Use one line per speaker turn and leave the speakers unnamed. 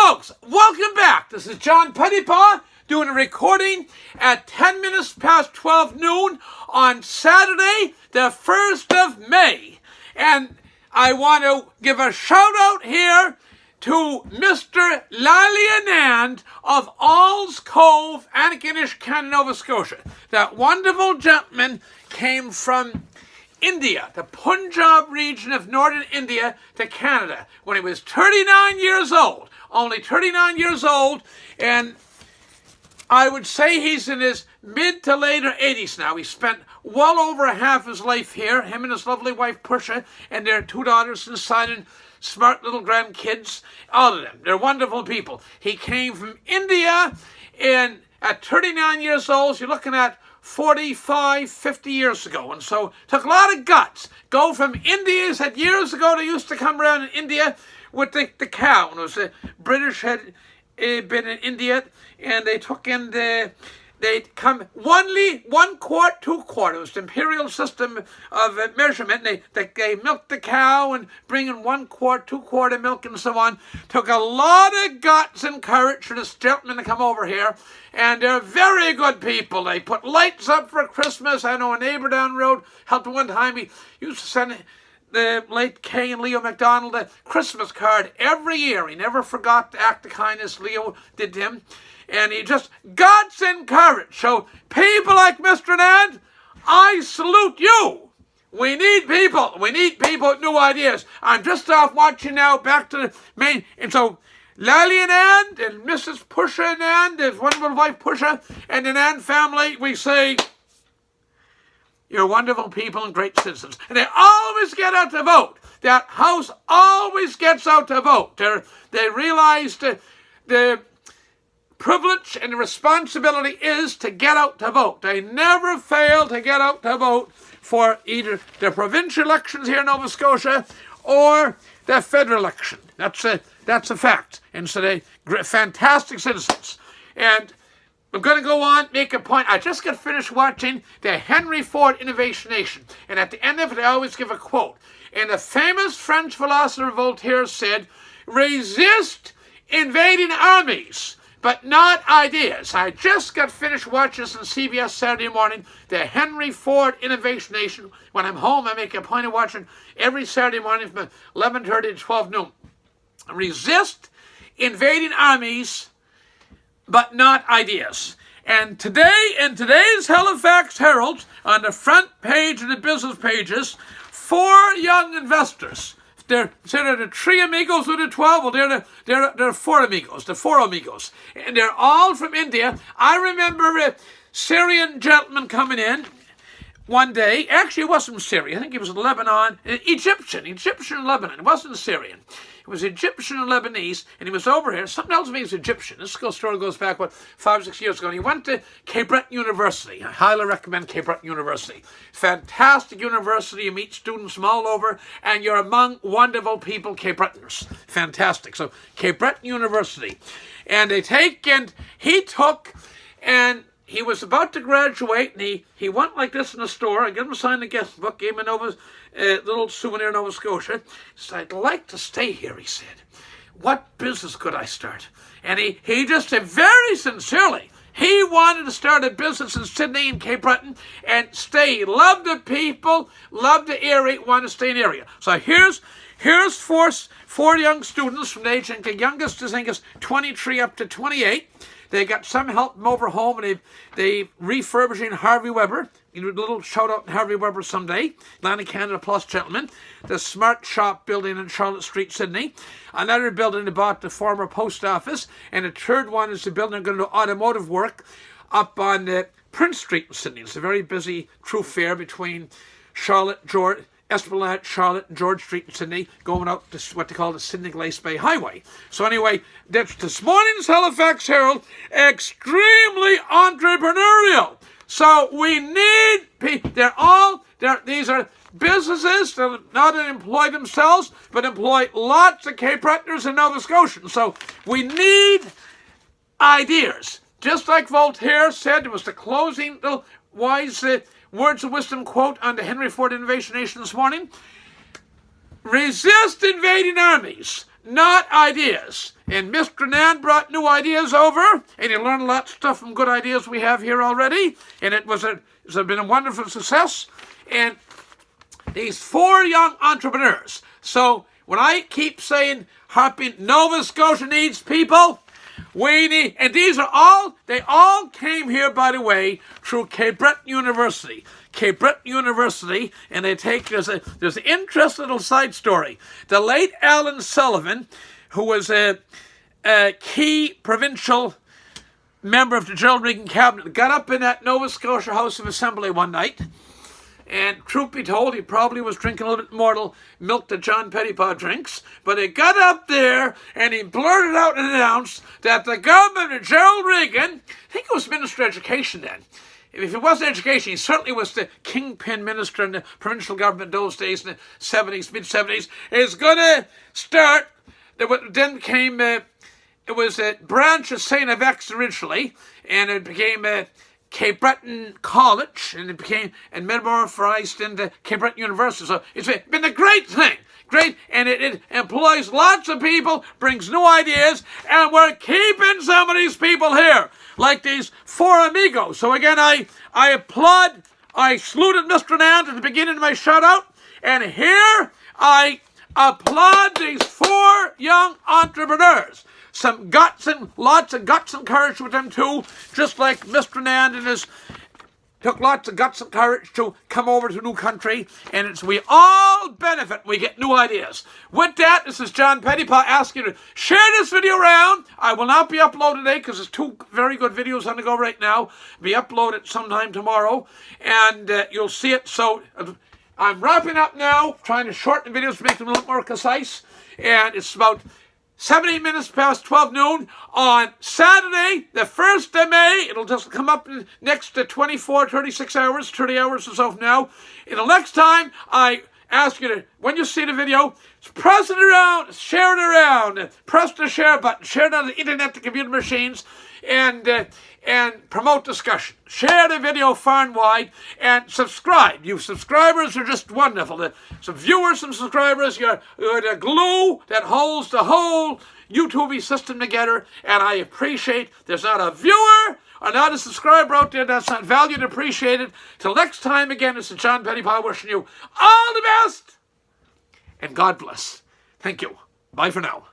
folks, welcome back. This is John Pettipas doing a recording at 10 minutes past 12 noon on Saturday, the 1st of May. And I want to give a shout out here to Mr. Annand of Auld, Cove, Annand, Canada, Nova Scotia. That wonderful gentleman came from India, the Punjab region of northern India, to Canada when he was 39 years old. Only 39 years old, and I would say he's in his mid to later 80s now. He spent well over half his life here, him and his lovely wife Pusha, and their 2 daughters and son, and smart little grandkids, all of them. They're wonderful people. He came from India, and at 39 years old, you're looking at 45, 50 years ago. And so took a lot of guts. Go from India, he said years ago they used to come around in India with the cow. And it was the British had been in India, and they took in they'd come only 1 quart, 2 quart. It was the imperial system of measurement. They milked the cow and bring in 1 quart, 2 quart of milk and so on. Took a lot of guts and courage for this gentleman to come over here. And they're very good people. They put lights up for Christmas. I know a neighbor down the road helped one time. He used to send the late Kay and Leo MacDonald a Christmas card every year. He never forgot to act the kindness Leo did to him. And he just guts and courage. So people like Mr. Annand, I salute you. We need people. We need people with new ideas. I'm just off watching now, back to the main. And so Lally Annand and Mrs. Pusha Annand, his wonderful wife Pusha, and the Annand family, we say, you're wonderful people and great citizens. And they always get out to vote. That house always gets out to vote. They realize the privilege and the responsibility is to get out to vote. They never fail to get out to vote for either the provincial elections here in Nova Scotia or the federal election. That's a fact. And so they're fantastic citizens. And I'm going to go on, make a point. I just got finished watching the Henry Ford Innovation Nation. And at the end of it, I always give a quote. And the famous French philosopher Voltaire said, resist invading armies, but not ideas. I just got finished watching this on CBS Saturday morning, the Henry Ford Innovation Nation. When I'm home, I make a point of watching every Saturday morning from 11:30 to 12 noon. Resist invading armies, but not ideas. And today, in today's Halifax Herald, on the front page of the business pages, 4 young investors. They're the 3 amigos with the 12. Well, they're 4 amigos, the 4 amigos. And they're all from India. I remember a Syrian gentleman coming in one day. Actually, it wasn't Syria. I think he was Lebanon. Egyptian Lebanon. It wasn't Syrian. It was Egyptian and Lebanese, and he was over here. Something else me is Egyptian. This story goes back, 5 or 6 years ago. And he went to Cape Breton University. I highly recommend Cape Breton University. Fantastic university. You meet students from all over, and you're among wonderful people, Cape Bretoners. Fantastic. So Cape Breton University. And he was about to graduate, and he went like this in the store. I gave him a sign the guest book, gave him a little souvenir in Nova Scotia. He said, I'd like to stay here, he said. What business could I start? And he just said very sincerely, he wanted to start a business in Sydney and Cape Breton and stay. He loved the people, loved the area, wanted to stay in the area. So here's 4 young students from the age, the youngest I think is 23 up to 28. They got some help from over home, and they refurbishing Harvey Weber. A little shout out to Harvey Weber someday. Atlantic Canada Plus gentleman. The Smart Shop building in Charlotte Street, Sydney. Another building they bought the former post office. And the third one is the building they're going to do automotive work up on Prince Street in Sydney. It's a very busy thoroughfare between Esplanade, Charlotte, and George Street in Sydney, going out to what they call the Sydney Glace Bay Highway. So anyway, that's this morning's Halifax Herald, extremely entrepreneurial. So we need people. These are businesses that not only employ themselves, but employ lots of Cape Bretoners and Nova Scotians. So we need ideas. Just like Voltaire said, it was the closing little wise words of wisdom quote on the Henry Ford Innovation Nation this morning. Resist invading armies, not ideas. And Mr. Annand brought new ideas over, and you learned a lot of stuff from good ideas we have here already. And it's been a wonderful success. And these 4 young entrepreneurs. So when I keep saying, harping, Nova Scotia needs people, we need, and they all came here, by the way, through Cape Breton University. Cape Breton University, and there's an interesting little side story. The late Alan Sullivan, who was a key provincial member of the Gerald Regan cabinet, got up in that Nova Scotia House of Assembly one night, and truth be told, he probably was drinking a little bit more milk that John Pettipas drinks, but he got up there and he blurted out and announced that the government of Gerald Regan, I think it was Minister of Education then, if it wasn't education, he certainly was the kingpin minister in the provincial government those days in the 70s, mid-70s, is going to start, then came, it was a branch of St. Avex originally, and it became Cape Breton College, and it became and metamorphosed into Cape Breton University. So it's been a great thing. Great, and it employs lots of people, brings new ideas, and we're keeping some of these people here, like these 4 amigos. So again, I applaud, I saluted Mr. Annand at the beginning of my shout-out, and here I applaud these 4 young entrepreneurs. Some guts and lots of guts and courage with them too, just like Mr. Annand and his took lots of guts and courage to come over to a new country, and we all benefit. We get new ideas. With that, this is John Pettipas asking you to share this video around. I will not be uploaded today because there's 2 very good videos on the go right now. Be uploaded sometime tomorrow, and you'll see it. So I'm wrapping up now, trying to shorten the videos to make them a little more concise, and it's about 17 minutes past 12 noon on Saturday, the 1st of May. It'll just come up in next 24, 36 hours, 30 hours or so from now. And the next time, I ask you to, when you see the video, press it around, share it around, press the share button, share it on the internet, the computer machines, and promote discussion. Share the video far and wide, and subscribe. You subscribers are just wonderful. Some viewers, some subscribers, you're the glue that holds the whole YouTube system together, and I appreciate there's not a viewer or not a subscriber out there that's not valued and appreciated. Till next time, again, this is John Pettipas wishing you all the best, and God bless. Thank you. Bye for now.